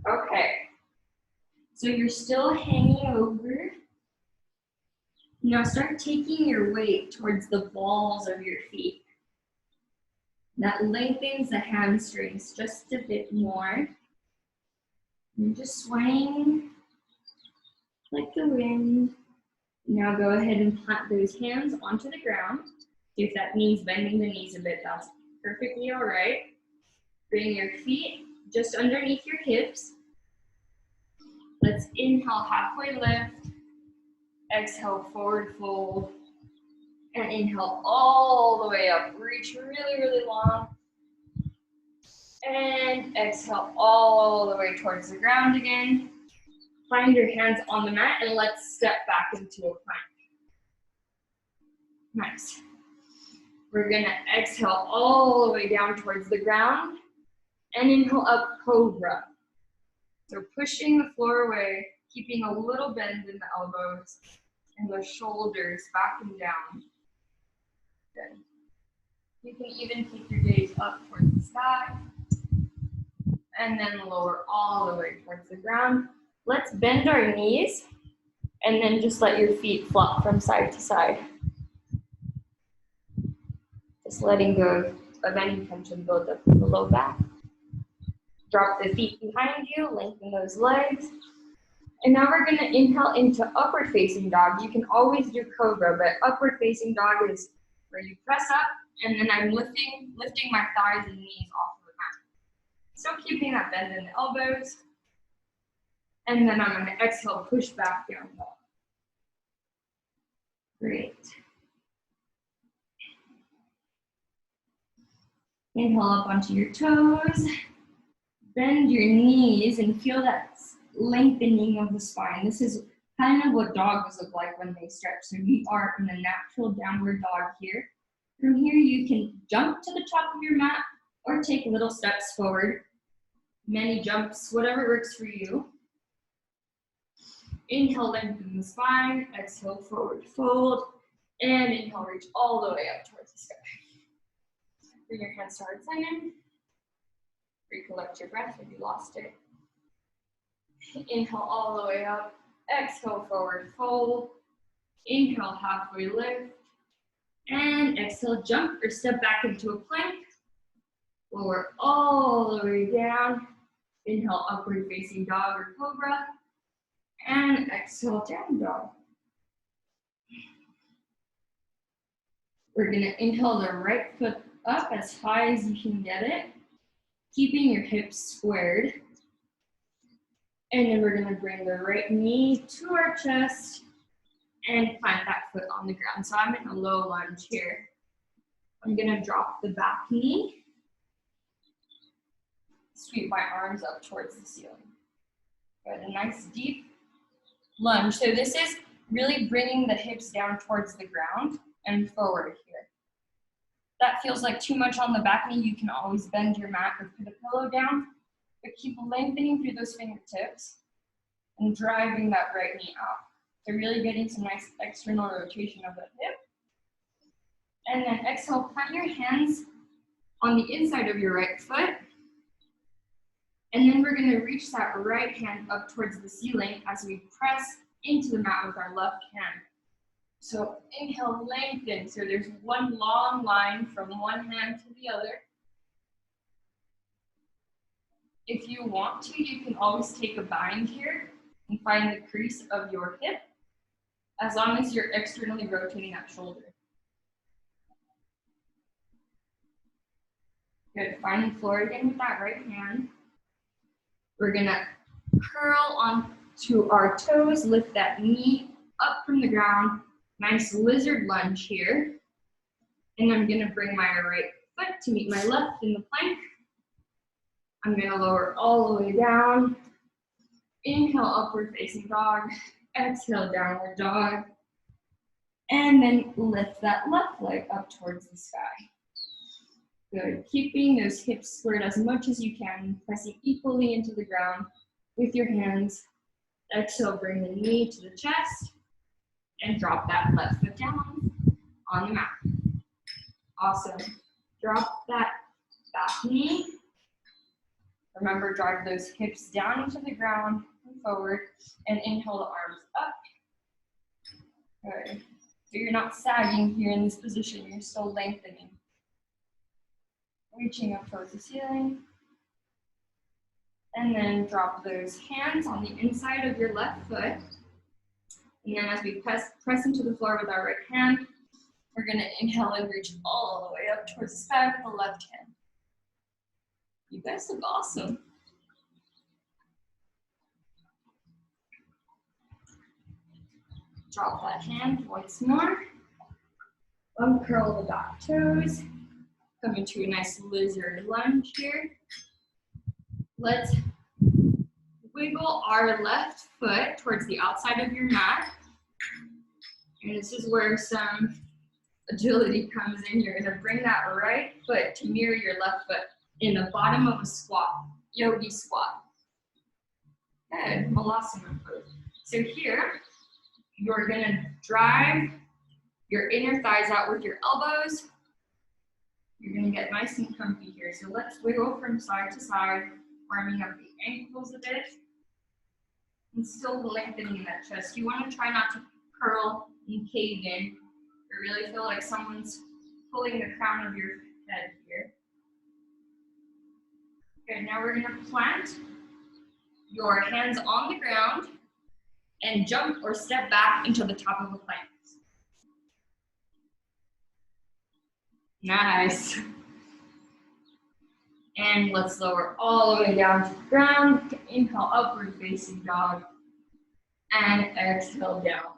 Okay. So you're still hanging over. Now start taking your weight towards the balls of your feet. That lengthens the hamstrings just a bit more. And just swaying like the wind. Now go ahead and plant those hands onto the ground. If that means bending the knees a bit, that's perfectly all right. Bring your feet just underneath your hips. Let's inhale, halfway lift. Exhale, forward fold. And inhale all the way up. Reach really, really long. And exhale all the way towards the ground again. Find your hands on the mat and let's step back into a plank. Nice. We're gonna exhale all the way down towards the ground and inhale up, cobra. So pushing the floor away, keeping a little bend in the elbows and the shoulders back and down. Good. You can even keep your gaze up towards the sky and then lower all the way towards the ground. Let's bend our knees and then just let your feet flop from side to side. Just letting go of any tension build up in the low back. Drop the feet behind you, lengthen those legs. And now we're gonna inhale into upward facing dog. You can always do cobra, but upward facing dog is where you press up and then I'm lifting my thighs and knees off of the mat. Still keeping that bend in the elbows. And then I'm gonna exhale, push back down dog. Great. Inhale up onto your toes. Bend your knees and feel that lengthening of the spine. This is kind of what dogs look like when they stretch. So we are in a natural downward dog here. From here, you can jump to the top of your mat or take little steps forward. Many jumps, whatever works for you. Inhale, lengthen the spine. Exhale, forward fold. And inhale, reach all the way up towards the sky. Bring your hands towards center. Recollect your breath if you lost it. Inhale all the way up. Exhale, forward fold. Inhale, halfway lift. And exhale, jump or step back into a plank. Lower all the way down. Inhale, upward facing dog or cobra. And exhale, down dog. We're gonna inhale the right foot up as high as you can get it, keeping your hips squared. And then we're gonna bring the right knee to our chest and plant that foot on the ground. So I'm in a low lunge here. I'm gonna drop the back knee, sweep my arms up towards the ceiling. Good, a nice deep lunge. So this is really bringing the hips down towards the ground and forward here. That feels like too much on the back knee, you can always bend your mat or put a pillow down, but keep lengthening through those fingertips and driving that right knee out. So really getting some nice external rotation of the hip. And then exhale, plant your hands on the inside of your right foot. And then we're gonna reach that right hand up towards the ceiling as we press into the mat with our left hand. So inhale, lengthen. So there's one long line from one hand to the other. If you want to, you can always take a bind here and find the crease of your hip, as long as you're externally rotating that shoulder. Good, find the floor again with that right hand. We're gonna curl onto our toes, lift that knee up from the ground. Nice lizard lunge here. And I'm gonna bring my right foot to meet my left in the plank. I'm gonna lower all the way down. Inhale, upward facing dog. Exhale, downward dog. And then lift that left leg up towards the sky. Good, keeping those hips squared as much as you can, pressing equally into the ground with your hands. Exhale, bring the knee to the chest and drop that left foot down on the mat. Awesome. Drop that back knee. Remember, drive those hips down into the ground and forward, and inhale the arms up. Good. So you're not sagging here in this position, you're still lengthening. Reaching up towards the ceiling. And then drop those hands on the inside of your left foot. And then as we press into the floor with our right hand, we're gonna inhale and reach all the way up towards the sky with the left hand. You guys look awesome. Drop that hand once more. Uncurl the back toes. Come into a nice lizard lunge here. Let's wiggle our left foot towards the outside of your mat. And this is where some agility comes in. You're gonna bring that right foot to mirror your left foot in the bottom of a squat, yogi squat. Good, Malasana pose. So here, you're gonna drive your inner thighs out with your elbows. You're gonna get nice and comfy here. So let's wiggle from side to side, warming up the ankles a bit. And still lengthening that chest. You wanna try not to curl and cave in. You really feel like someone's pulling the crown of your head here. Okay, now we're gonna plant your hands on the ground and jump or step back into the top of a plank. Nice. And let's lower all the way down to the ground. Inhale, upward facing dog. And exhale, down dog.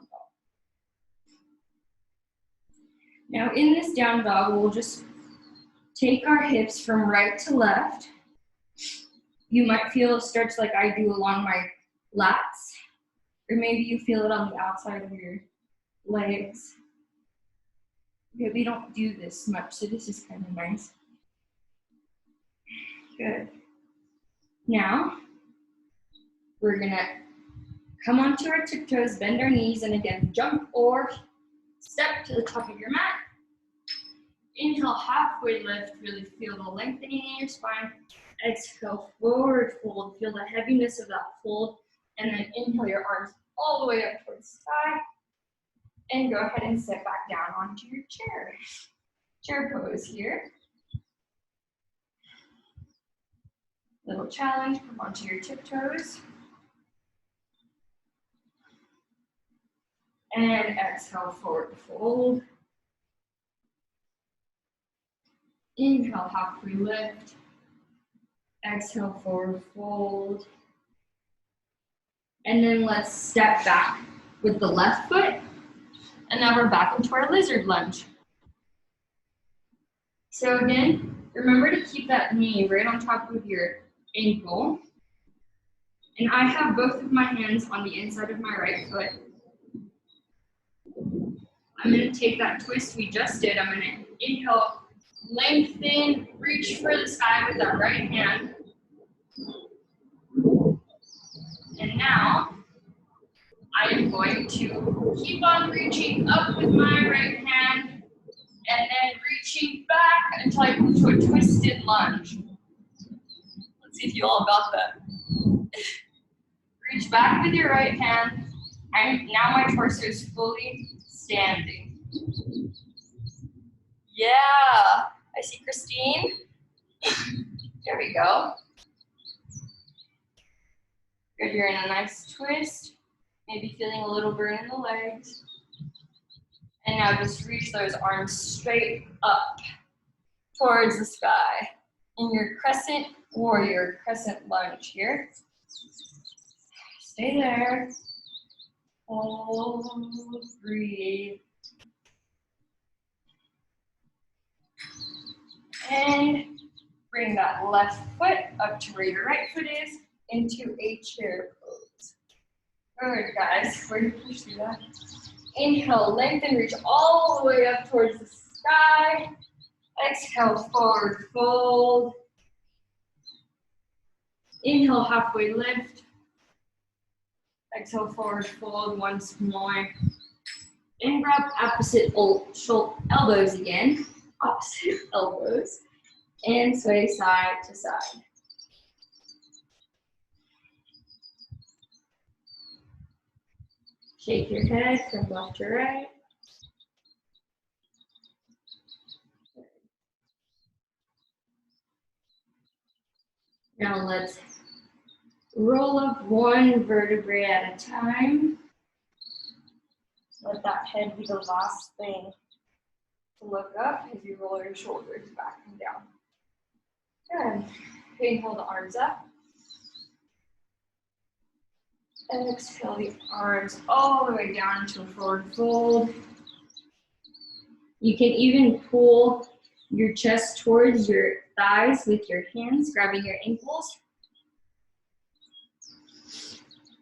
Now in this down dog, we'll just take our hips from right to left. You might feel a stretch like I do along my lats, or maybe you feel it on the outside of your legs. Okay, we don't do this much, so this is kind of nice. Good. Now, we're gonna come onto our tiptoes, bend our knees, and again, jump or step to the top of your mat. Inhale, halfway lift, really feel the lengthening in your spine. Exhale, forward fold, feel the heaviness of that fold, and then inhale your arms all the way up towards the sky, and go ahead and sit back down onto your chair. Chair pose here. Little challenge, come onto your tiptoes. And exhale, forward fold. Inhale, halfway lift. Exhale, forward fold. And then let's step back with the left foot. And now we're back into our lizard lunge. So again, remember to keep that knee right on top of your ankle. And I have both of my hands on the inside of my right foot. I'm gonna take that twist we just did. I'm gonna inhale, lengthen, reach for the sky with that right hand. And now, I am going to keep on reaching up with my right hand and then reaching back until I come to a twisted lunge. Let's see if you all got that. Reach back with your right hand, and now my torso is fully standing. Yeah, I see Christine. There we go. Good, you're in a nice twist. Maybe feeling a little burn in the legs. And now just reach those arms straight up towards the sky in your crescent warrior, crescent lunge here. Stay there. Hold, breathe. And bring that left foot up to where your right foot is into a chair pose. Good, guys. We're gonna push through that. Inhale, lengthen, reach all the way up towards the sky. Exhale, forward fold. Inhale, halfway lift. Exhale, forward fold once more. And grab opposite elbows again. Opposite elbows. And sway side to side. Shake your head from left to right. Now let's roll up one vertebrae at a time. Let that head be the last thing to look up as you roll your shoulders back and down. Good. Inhale the arms up. Exhale the arms all the way down to a forward fold. You can even pull your chest towards your thighs with your hands, grabbing your ankles.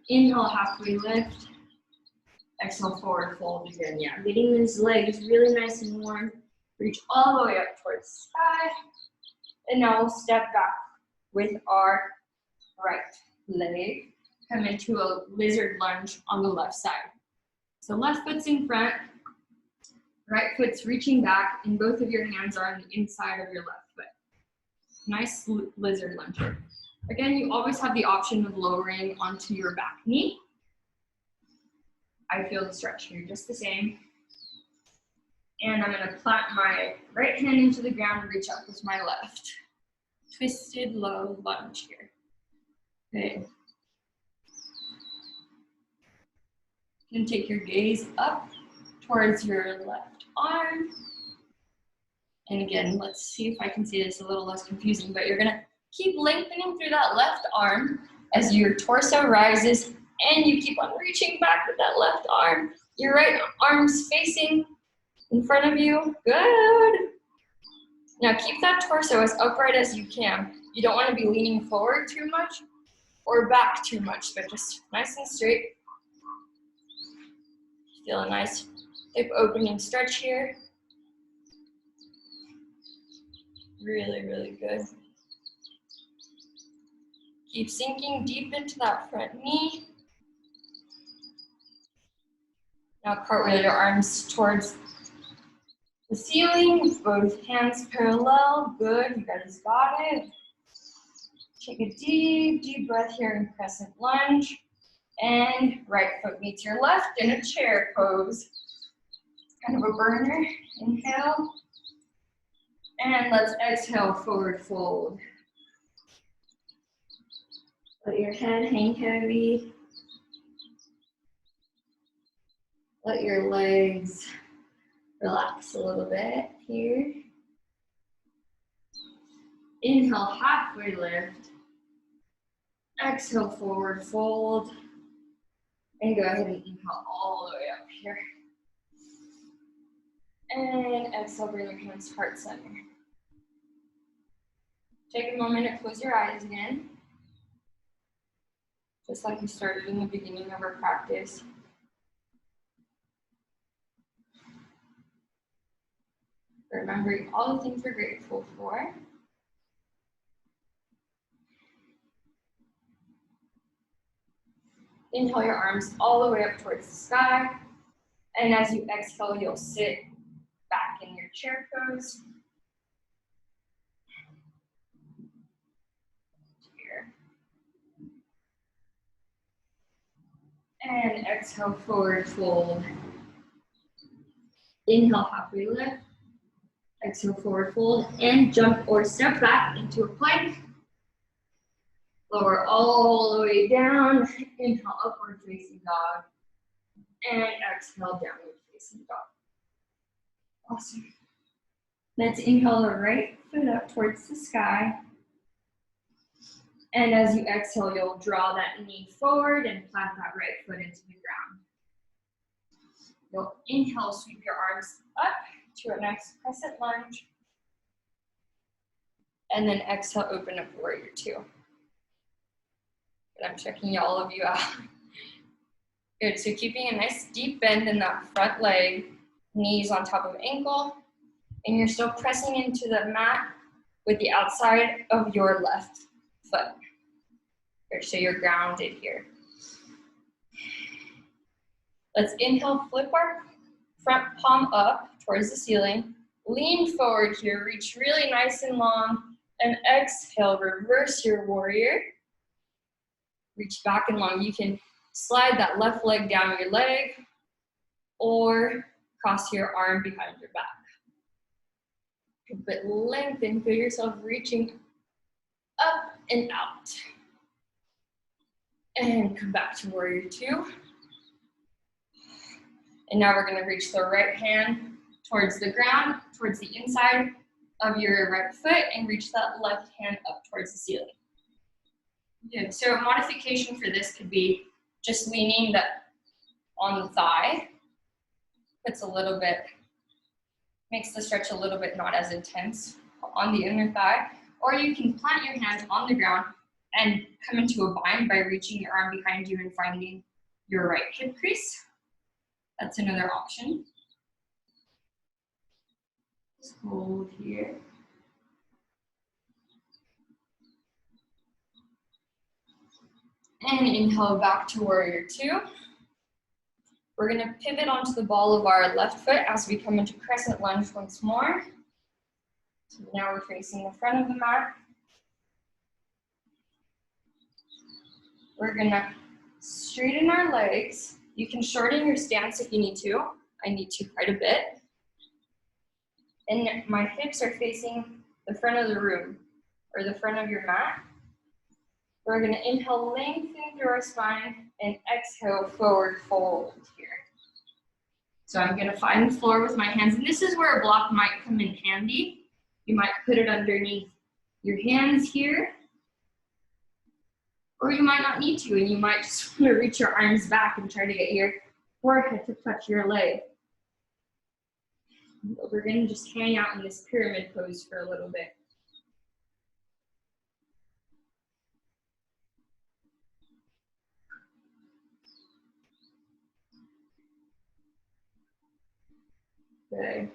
Inhale, halfway lift. Exhale, forward fold again. Yeah, getting these legs really nice and warm. Reach all the way up towards the sky. And now we'll step back with our right leg. Come into a lizard lunge on the left side. So left foot's in front, right foot's reaching back, and both of your hands are on the inside of your left foot. Nice lizard lunge here. Again, you always have the option of lowering onto your back knee. I feel the stretch here just the same. And I'm gonna plant my right hand into the ground and reach up with my left. Twisted low lunge here. Okay. You can take your gaze up towards your left arm. And again, let's see if I can see this a little less confusing, but you're gonna keep lengthening through that left arm as your torso rises and you keep on reaching back with that left arm. Your right arm's facing in front of you. Good. Now keep that torso as upright as you can. You don't want to be leaning forward too much or back too much, but just nice and straight. Feel a nice hip opening stretch here. Really, really good. Keep sinking deep into that front knee. Now cartwheel your arms towards the ceiling, both hands parallel. Good, you guys got it. Take a deep, deep breath here in crescent lunge. And right foot meets your left in a chair pose. Kind of a burner. Inhale. And let's exhale, forward fold. Let your head hang heavy. Let your legs relax a little bit here. Inhale, halfway lift. Exhale, forward fold. And go ahead and inhale all the way up here. And exhale, bring your hands heart center. Take a moment to close your eyes again. Just like we started in the beginning of our practice. Remembering all the things we're grateful for. Inhale your arms all the way up towards the sky. And as you exhale, you'll sit back in your chair pose. Here. And exhale, forward fold. Inhale, halfway lift. Exhale, forward fold. And jump or step back into a plank. Lower all the way down. Inhale, upward facing dog. And exhale, downward facing dog. Awesome. Let's inhale the right foot up towards the sky. And as you exhale, you'll draw that knee forward and plant that right foot into the ground. You'll inhale, sweep your arms up to a nice crescent lunge. And then exhale, open up warrior two. I'm checking all of you out. Good, so keeping a nice deep bend in that front leg, knees on top of ankle, and you're still pressing into the mat with the outside of your left foot. Good, so you're grounded here. Let's inhale, flip our front palm up towards the ceiling. Lean forward here, reach really nice and long, and exhale, reverse your warrior. Reach back and long. You can slide that left leg down your leg or cross your arm behind your back. But lengthen, feel yourself reaching up and out. And come back to warrior two. And now we're gonna reach the right hand towards the ground, towards the inside of your right foot, and reach that left hand up towards the ceiling. Good, so a modification for this could be just leaning on the thigh. Puts a little bit, makes the stretch a little bit not as intense on the inner thigh. Or you can plant your hands on the ground and come into a bind by reaching your arm behind you and finding your right hip crease. That's another option. Just hold here. And inhale back to warrior two. We're gonna pivot onto the ball of our left foot as we come into crescent lunge once more. So now we're facing the front of the mat. We're gonna straighten our legs. You can shorten your stance if you need to. I need to quite a bit. And my hips are facing the front of the room, or the front of your mat. We're gonna inhale, lengthen through our spine, and exhale, forward fold here. So I'm gonna find the floor with my hands, and this is where a block might come in handy. You might put it underneath your hands here, or you might not need to, and you might just wanna reach your arms back and try to get your forehead to touch your leg. But we're gonna just hang out in this pyramid pose for a little bit. Good.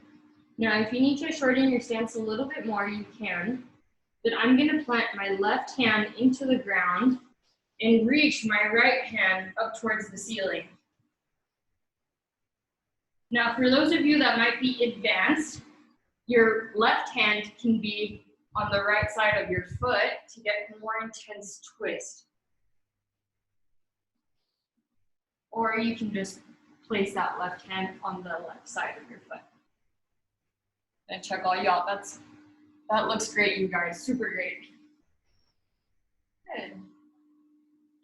Now, if you need to shorten your stance a little bit more, you can. But I'm gonna plant my left hand into the ground and reach my right hand up towards the ceiling. Now, for those of you that might be advanced, your left hand can be on the right side of your foot to get a more intense twist. Or you can just place that left hand on the left side of your foot. And check all y'all, that looks great, you guys, super great. Good.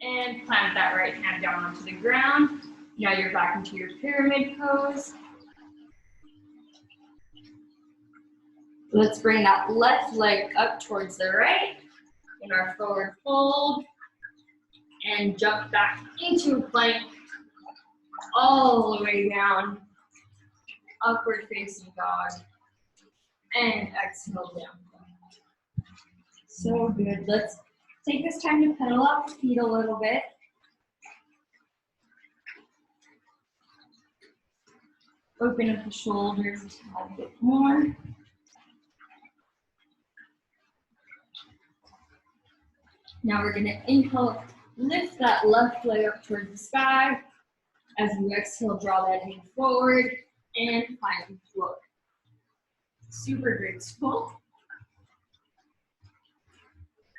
And plant that right hand down onto the ground. Now you're back into your pyramid pose. Let's bring that left leg up towards the right in our forward fold and jump back into a plank all the way down, upward facing dog, and exhale down. So good. Let's take this time to pedal up the feet a little bit. Open up the shoulders a bit more. Now we're gonna inhale, lift that left leg up towards the sky. As you exhale, draw that knee forward and find the floor. Super graceful.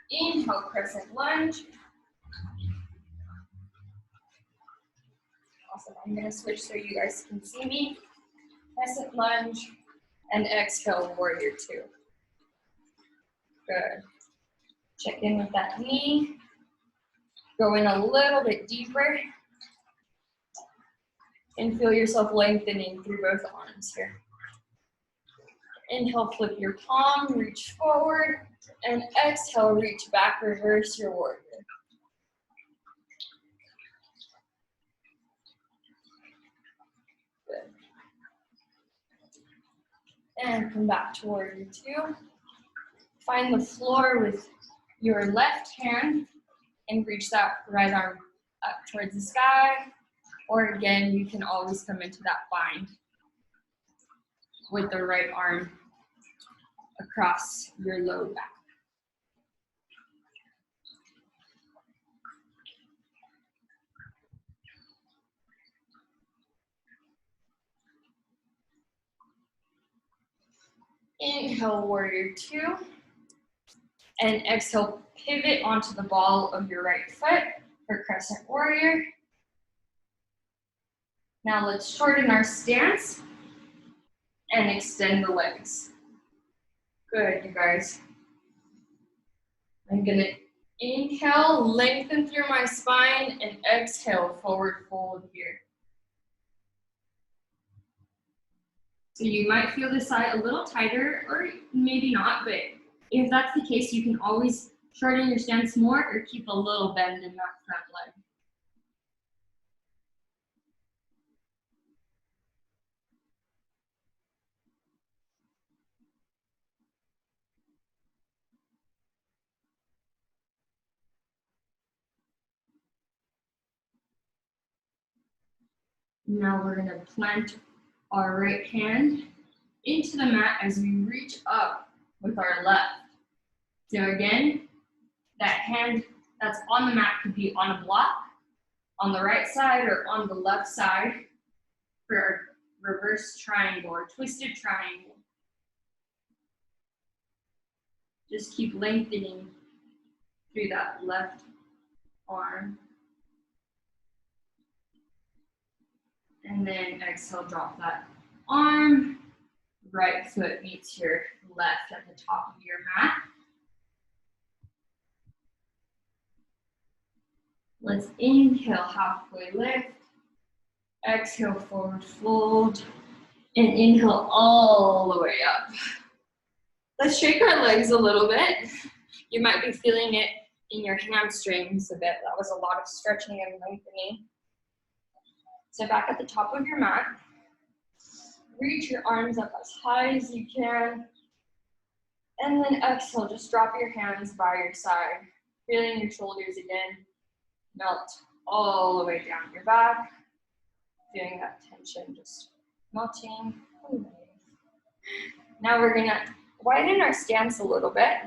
Inhale, crescent lunge. Awesome, I'm gonna switch so you guys can see me. Crescent lunge, and exhale, warrior two. Good. Check in with that knee. Go in a little bit deeper. And feel yourself lengthening through both arms here. Inhale, flip your palm, reach forward, and exhale, reach back, reverse your warrior. Good. And come back to warrior two. Find the floor with your left hand and reach that right arm up towards the sky. Or again, you can always come into that bind with the right arm across your low back. Inhale, warrior two. And exhale, pivot onto the ball of your right foot for crescent warrior. Now let's shorten our stance and extend the legs. Good, you guys. I'm gonna inhale, lengthen through my spine, and exhale, forward fold here. So you might feel this side a little tighter, or maybe not, but if that's the case, you can always shorten your stance more or keep a little bend in that front leg. Now we're gonna plant our right hand into the mat as we reach up with our left. So again, that hand that's on the mat could be on a block, on the right side or on the left side for our reverse triangle or twisted triangle. Just keep lengthening through that left arm. And then exhale, drop that arm. Right foot meets your left at the top of your mat. Let's inhale, halfway lift. Exhale, forward fold. And inhale all the way up. Let's shake our legs a little bit. You might be feeling it in your hamstrings a bit. That was a lot of stretching and lengthening. So back at the top of your mat, reach your arms up as high as you can. And then exhale, just drop your hands by your side. Feeling your shoulders again. Melt all the way down your back. Feeling that tension just melting away. Now we're gonna widen our stance a little bit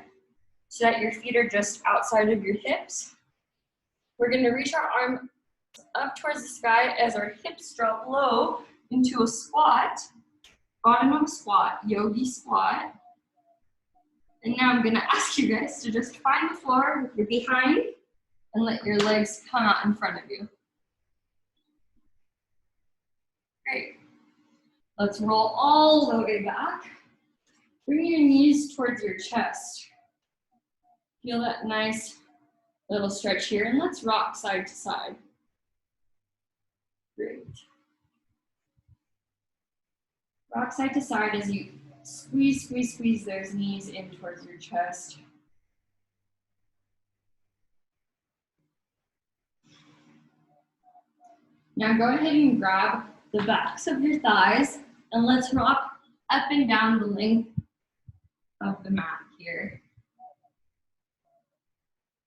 so that your feet are just outside of your hips. We're gonna reach our arm up towards the sky as our hips drop low into a squat, bottom of a squat, yogi squat. And now I'm gonna ask you guys to just find the floor with your behind and let your legs come out in front of you. Great. Let's roll all the way back. Bring your knees towards your chest. Feel that nice little stretch here, and let's rock side to side. Great. Rock side to side as you squeeze, squeeze, squeeze those knees in towards your chest. Now go ahead and grab the backs of your thighs and let's rock up and down the length of the mat here.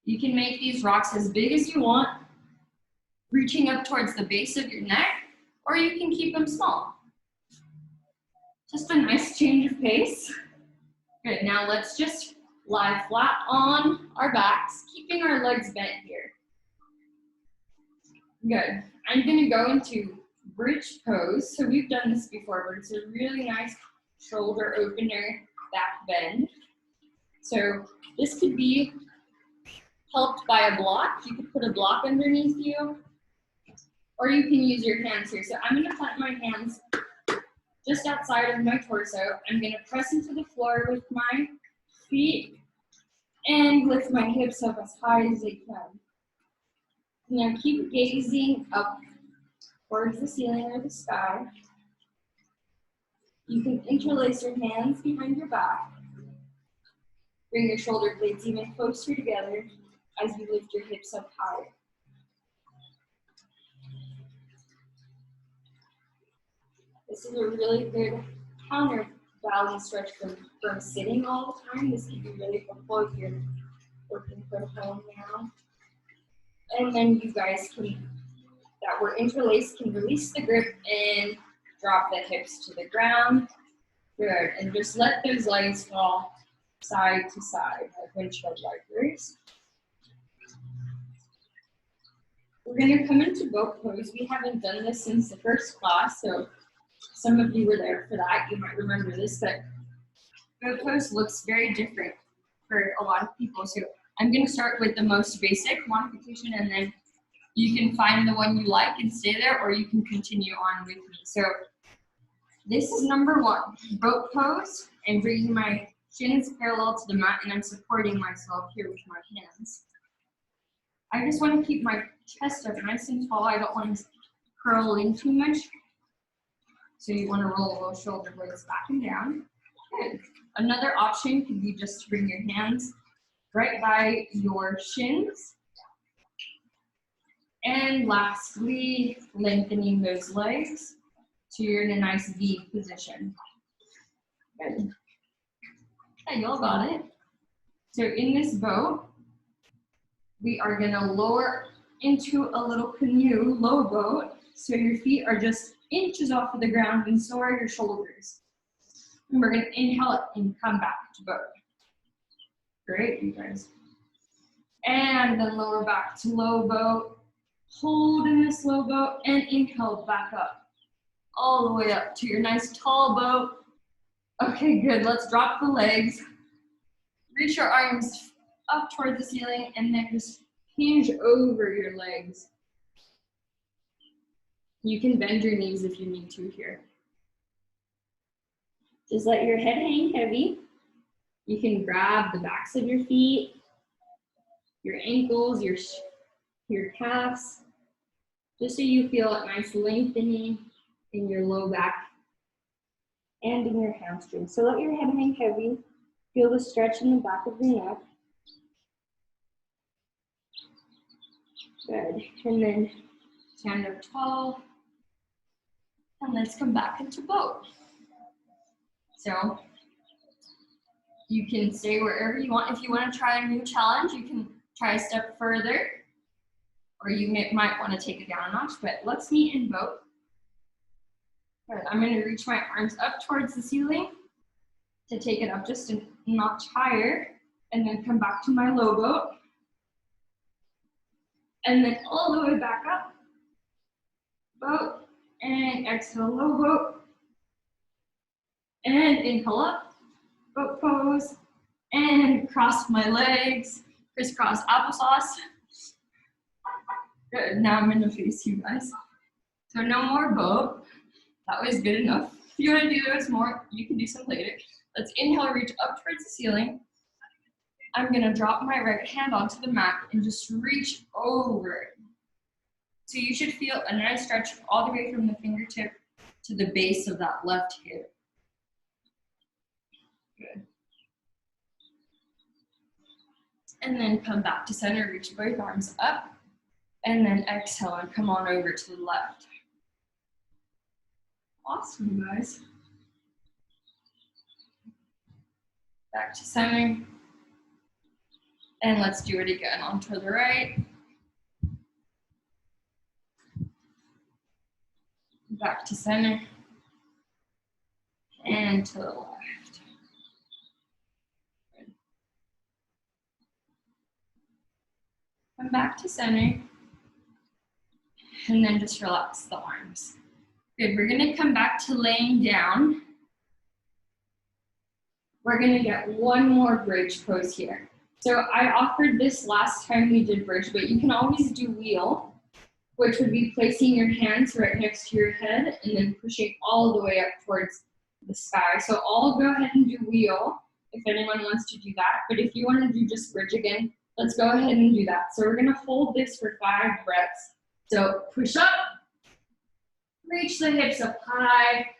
You can make these rocks as big as you want, reaching up towards the base of your neck, or you can keep them small. Just a nice change of pace. Good, now let's just lie flat on our backs, keeping our legs bent here. Good, I'm gonna go into bridge pose. So we've done this before, but it's a really nice shoulder opener, back bend. So this could be helped by a block. You could put a block underneath you, or you can use your hands here. So I'm gonna plant my hands just outside of my torso. I'm gonna press into the floor with my feet and lift my hips up as high as I can. Now keep gazing up towards the ceiling or the sky. You can interlace your hands behind your back. Bring your shoulder blades even closer together as you lift your hips up higher. This is a really good counterbalance stretch from sitting all the time. This can be really helpful if you're working from home now. And then you guys that were interlaced can release the grip and drop the hips to the ground. Good, and just let those legs fall side to side like windshield wipers. We're gonna come into boat pose. We haven't done this since the first class, so some of you were there for that. You might remember this, but boat pose looks very different for a lot of people. So I'm gonna start with the most basic modification, and then You can find the one you like and stay there, or you can continue on with me. So this is number 1, boat pose. I'm bringing my shins parallel to the mat, and I'm supporting myself here with my hands. I just want to keep my chest up nice and tall. I don't want to curl in too much. So you want to roll those shoulder blades back and down. Good. Another option could be just to bring your hands right by your shins. And lastly, lengthening those legs so you're in a nice V position. Good. Yeah, y'all got it. So in this boat, we are gonna lower into a little canoe, low boat, so your feet are just inches off of the ground and so are your shoulders. And we're gonna inhale it and come back to boat. Great, you guys. And then lower back to low boat. Hold in this low boat and inhale back up. All the way up to your nice tall boat. Okay, good. Let's drop the legs. Reach your arms up toward the ceiling and then just hinge over your legs. You can bend your knees if you need to here. Just let your head hang heavy. You can grab the backs of your feet, your ankles, your calves, just so you feel a nice lengthening in your low back and in your hamstrings. So let your head hang heavy. Feel the stretch in the back of your neck. Good. And then stand up tall. And let's come back into boat. So you can stay wherever you want. If you want to try a new challenge, you can try a step further, or you might want to take it down a notch, but let's meet in boat. Good. I'm going to reach my arms up towards the ceiling to take it up just a notch higher, and then come back to my low boat. And then all the way back up, boat, and exhale, low boat, and inhale up, boat pose, and cross my legs, crisscross applesauce. Good, now I'm gonna face you guys. So no more boat, that was good enough. If you wanna do those more, you can do some later. Let's inhale, reach up towards the ceiling. I'm gonna drop my right hand onto the mat and just reach over it. So you should feel a nice stretch all the way from the fingertip to the base of that left hip. Good. And then come back to center, reach both arms up, and then exhale and come on over to the left. Awesome, guys. Back to center. And let's do it again onto the right. Back to center. And to the left. Good. Come back to center. And then just relax the arms. Good, we're gonna come back to laying down. We're gonna get one more bridge pose here. So I offered this last time we did bridge, but you can always do wheel, which would be placing your hands right next to your head and then pushing all the way up towards the sky. So I'll go ahead and do wheel if anyone wants to do that. But if you want to do just bridge again, let's go ahead and do that. So we're gonna hold this for 5 breaths. So push up, reach the hips up high.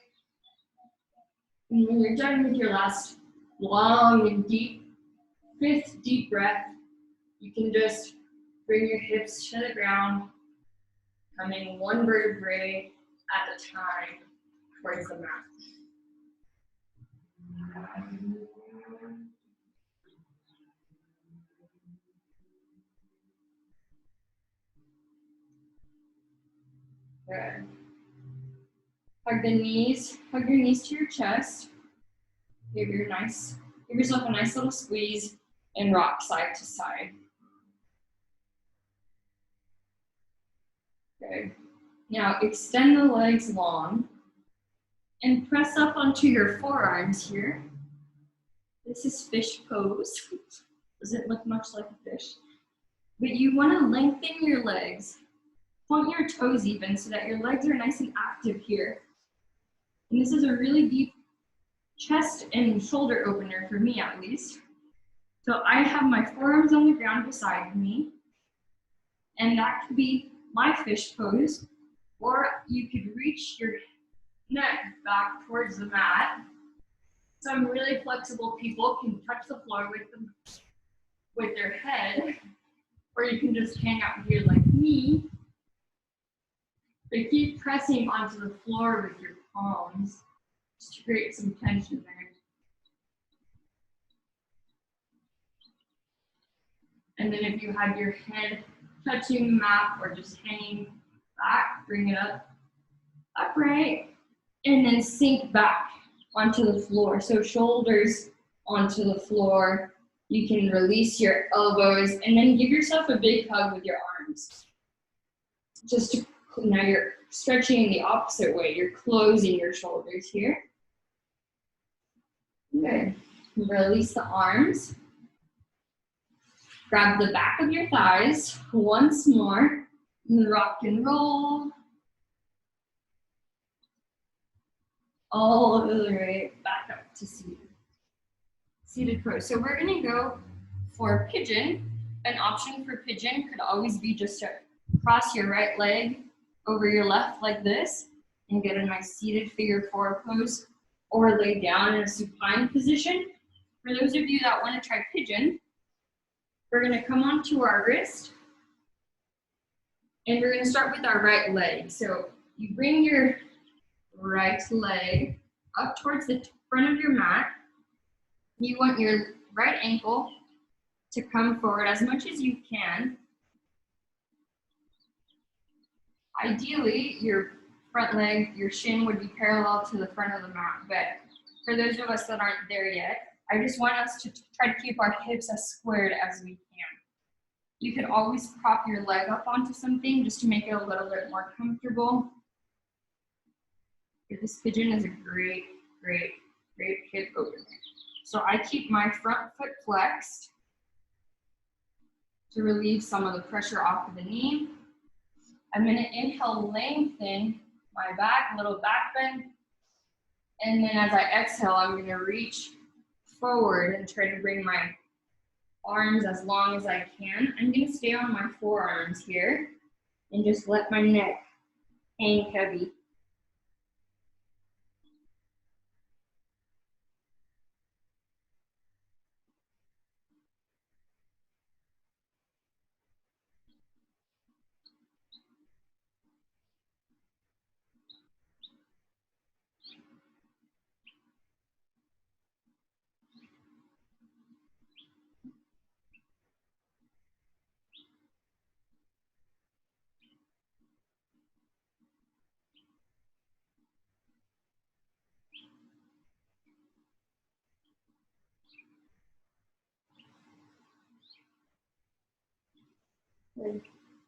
And when you're done with your last long and deep 5th deep breath, you can just bring your hips to the ground, coming one vertebrae at a time towards the mat. Good. Hug the knees, hug your knees to your chest. Give yourself a nice little squeeze and rock side to side. Good. Now extend the legs long and press up onto your forearms here. This is fish pose. Doesn't look much like a fish. But you want to lengthen your legs Point your toes even so that your legs are nice and active here. And this is a really deep chest and shoulder opener for me at least. So I have my forearms on the ground beside me, and that could be my fish pose, or you could reach your neck back towards the mat. Some really flexible people can touch the floor with their head, or you can just hang out here like me. But keep pressing onto the floor with your palms just to create some tension there. And then if you had your head touching the mat or just hanging back, bring it up upright, and then sink back onto the floor. So shoulders onto the floor. You can release your elbows and then give yourself a big hug with your arms. Now you're stretching in the opposite way. You're closing your shoulders here. Good. Release the arms. Grab the back of your thighs once more. Rock and roll. All the way back up to seated. Seated pose. So we're gonna go for pigeon. An option for pigeon could always be just to cross your right leg over your left like this and get a nice seated figure four pose, or lay down in a supine position. For those of you that want to try pigeon, we're going to come onto our wrist and we're going to start with our right leg. So you bring your right leg up towards the front of your mat. You want your right ankle to come forward as much as you can. Ideally, your front leg, your shin would be parallel to the front of the mat, but for those of us that aren't there yet, I just want us to try to keep our hips as squared as we can. You can always prop your leg up onto something just to make it a little bit more comfortable. This pigeon is a great hip opener. So I keep my front foot flexed to relieve some of the pressure off of the knee. I'm gonna inhale, lengthen my back, little back bend. And then as I exhale, I'm gonna reach forward and try to bring my arms as long as I can. I'm gonna stay on my forearms here and just let my neck hang heavy.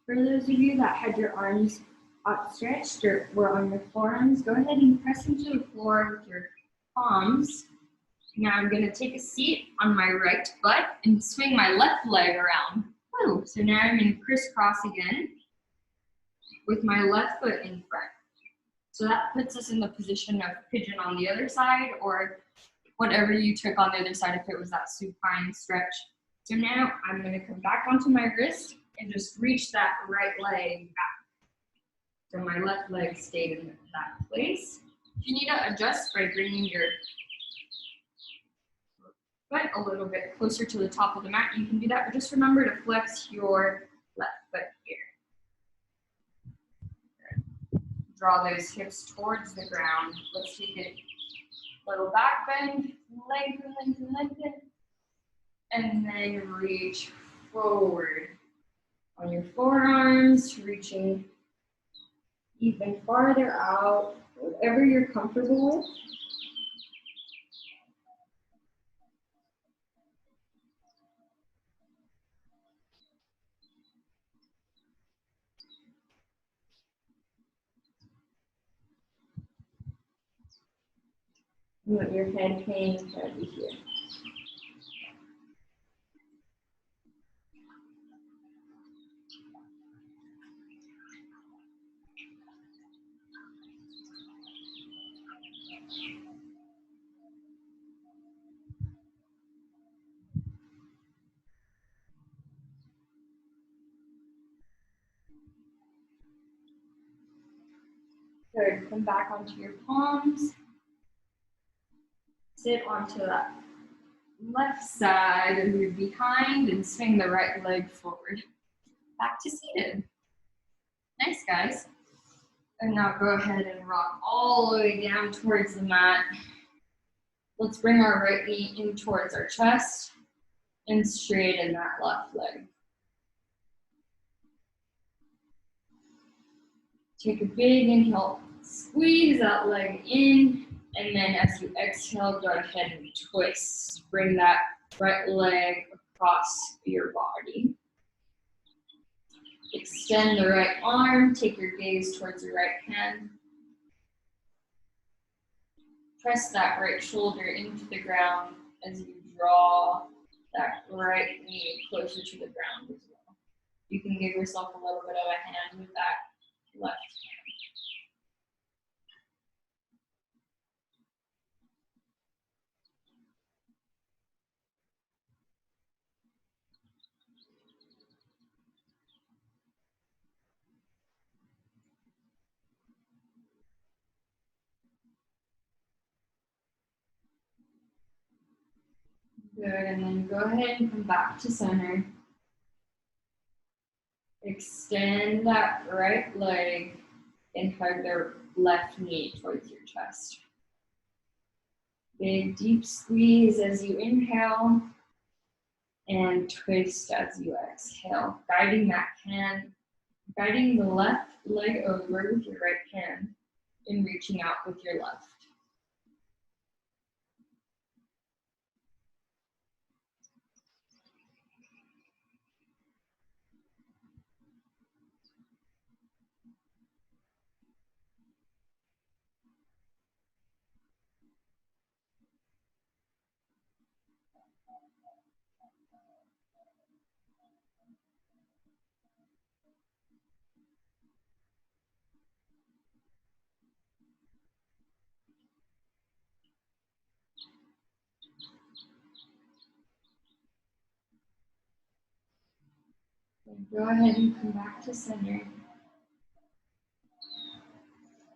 For those of you that had your arms outstretched or were on your forearms, go ahead and press into the floor with your palms. Now I'm going to take a seat on my right butt and swing my left leg around. Woo. So now I'm in crisscross again with my left foot in front. So that puts us in the position of pigeon on the other side, or whatever you took on the other side if it was that supine stretch. So now I'm going to come back onto my wrist and just reach that right leg back. So my left leg stayed in that place. If you need to adjust by bringing your foot a little bit closer to the top of the mat, you can do that, but just remember to flex your left foot here. Good. Draw those hips towards the ground. Let's take a little back bend, lengthen, and then reach forward on your forearms, reaching even farther out, whatever you're comfortable with. You want your head hanging heavy here. Good. Come back onto your palms. Sit onto that left side of your behind and swing the right leg forward. Back to seated. Nice, guys. And now go ahead and rock all the way down towards the mat. Let's bring our right knee in towards our chest and straighten that left leg. Take a big inhale, squeeze that leg in, and then as you exhale, go ahead and twist. Bring that right leg across your body. Extend the right arm, take your gaze towards your right hand. Press that right shoulder into the ground as you draw that right knee closer to the ground as well. You can give yourself a little bit of a hand with that left hand. Good, and then go ahead and come back to center. Extend that right leg and hug the left knee towards your chest. Big deep squeeze as you inhale and twist as you exhale. Guiding the left leg over with your right hand and reaching out with your left. Go ahead and come back to center.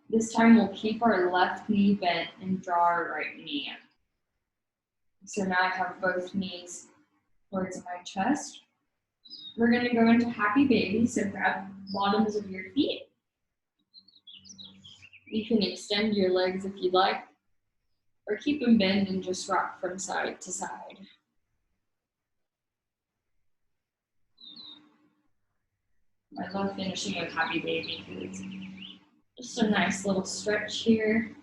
This time we'll keep our left knee bent and draw our right knee in. So now I have both knees towards my chest. We're gonna go into happy baby, so grab bottoms of your feet. You can extend your legs if you'd like, or keep them bent and just rock from side to side. I love finishing with happy baby because it's just a nice little stretch here.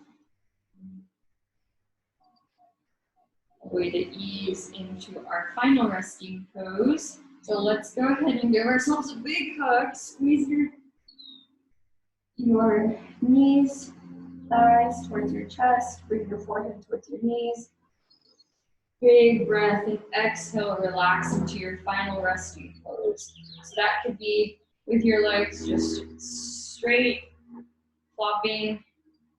A way to ease into our final resting pose. So let's go ahead and give ourselves a big hug. Squeeze your knees, thighs towards your chest. Bring your forehead towards your knees. Big breath and exhale, relax into your final resting pose. So that could be with your legs just straight, flopping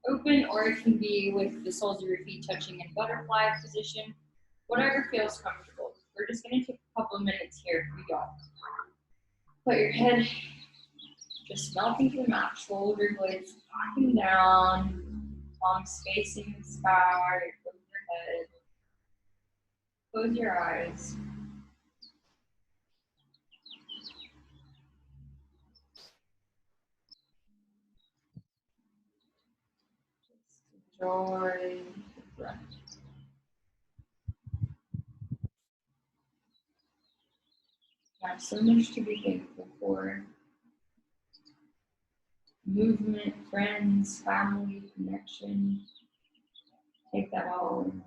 open, or it can be with the soles of your feet touching in butterfly position, whatever feels comfortable. We're just gonna take a couple of minutes here. Here we go. Put your head just melting to the mat, shoulder blades backing down, palms facing the sky, close your head, close your eyes. Just enjoy the breath. I have so much to be thankful for. Movement, friends, family, connection. Take that all in.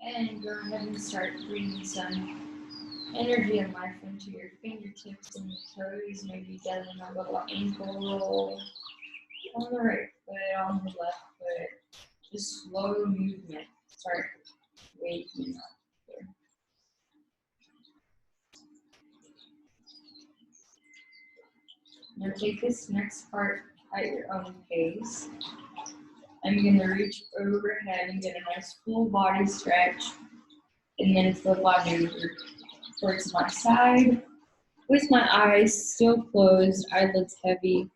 And go ahead and start bringing some energy and life into your fingertips and your toes, maybe getting a little ankle roll on the right foot, on the left foot. Just slow movement. Start waking up here. Now take this next part at your own pace. I'm going to reach overhead and get a nice full body stretch, and then flip on over towards my side with my eyes still closed, eyelids heavy.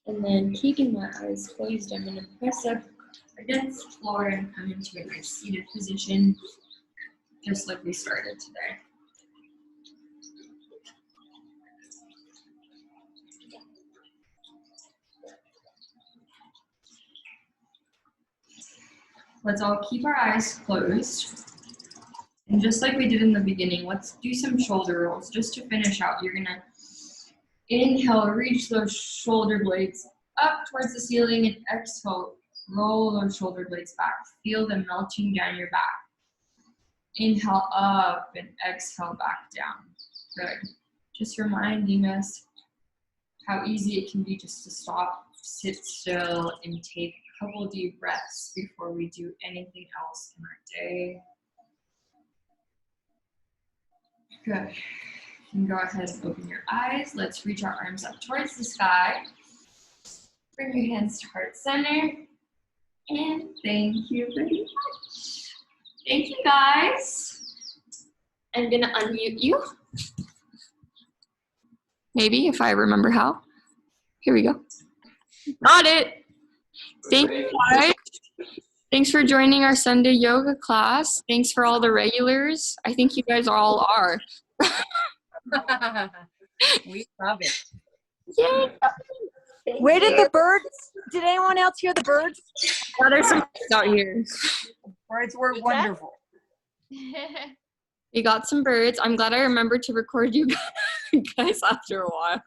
And then keeping my eyes closed, I'm going to press up against the floor and come into a nice seated position, just like we started today. Let's all keep our eyes closed. And just like we did in the beginning, let's do some shoulder rolls. Just to finish out, you're gonna inhale, reach those shoulder blades up towards the ceiling, and exhale, roll those shoulder blades back. Feel them melting down your back. Inhale up and exhale back down. Good. Just reminding us how easy it can be just to stop, sit still, and take a couple deep breaths before we do anything else in our day. Good. You can go ahead and open your eyes. Let's reach our arms up towards the sky. Bring your hands to heart center. And thank you very much. Thank you, guys. I'm gonna unmute you. Maybe, if I remember how. Here we go. Got it. Thank you, guys. Thanks for joining our Sunday yoga class. Thanks for all the regulars. I think you guys all are. We love it. Yay. Where did the birds, did anyone else hear the birds? Oh, there's some birds out here. Birds were wonderful. We got some birds. I'm glad I remembered to record you guys after a while.